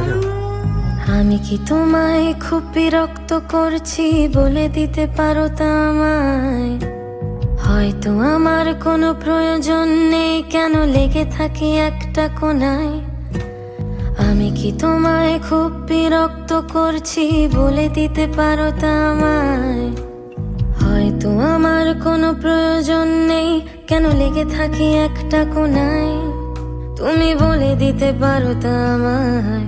যাও। আমি কি তোমায় খুব বিরক্ত করছি বলে দিতে পারো তা আমায়? হয়তো আমার কোনো প্রয়োজন নেই, কেন লেগে থাকি একটা কোনায়? আমি কি তোমায় খুব বিরক্ত করছি বলে দিতে পারো তা আমায়? হয়তো আমার কোনো প্রয়োজন নেই, কেন লেগে থাকি একটা কোনায়? তুমি বলে দিতে পারো তা আমায়,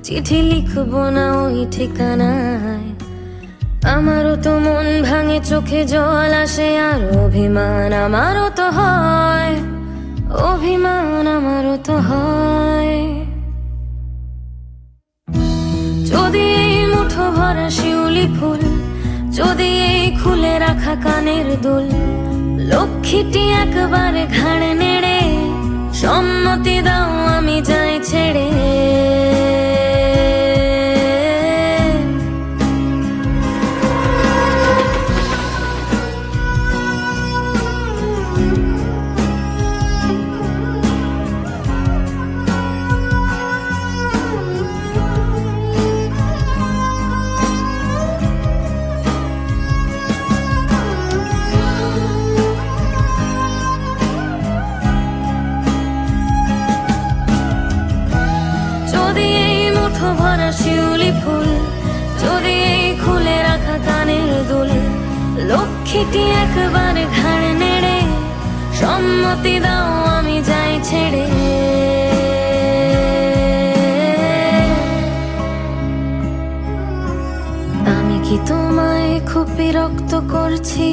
চিঠি লিখবো না ওই ঠিকানায়। আমারও তো মন ভাঙে, চোখে জল আসে, আর অভিমান আমারও তো হয়, অভিমান আমারও তো হয়। যদি এই মুঠো ভরা শিউলি ফুল, যদি এই খুলে রাখা কানের দুল, লক্ষ্মীটি একবার ঘাড়ে নেড়ে সম্মতি দাও আমি যাই ছেড়ে। ভরা শিউলি ফুল, যদি এই খুলে রাখা কানের দুল, লক্ষ্মীটি একবার ঘাড় নেড়ে সম্মতি দাও আমি যাই ছেড়ে। আমি কি তোমায় খুব বিরক্ত করছি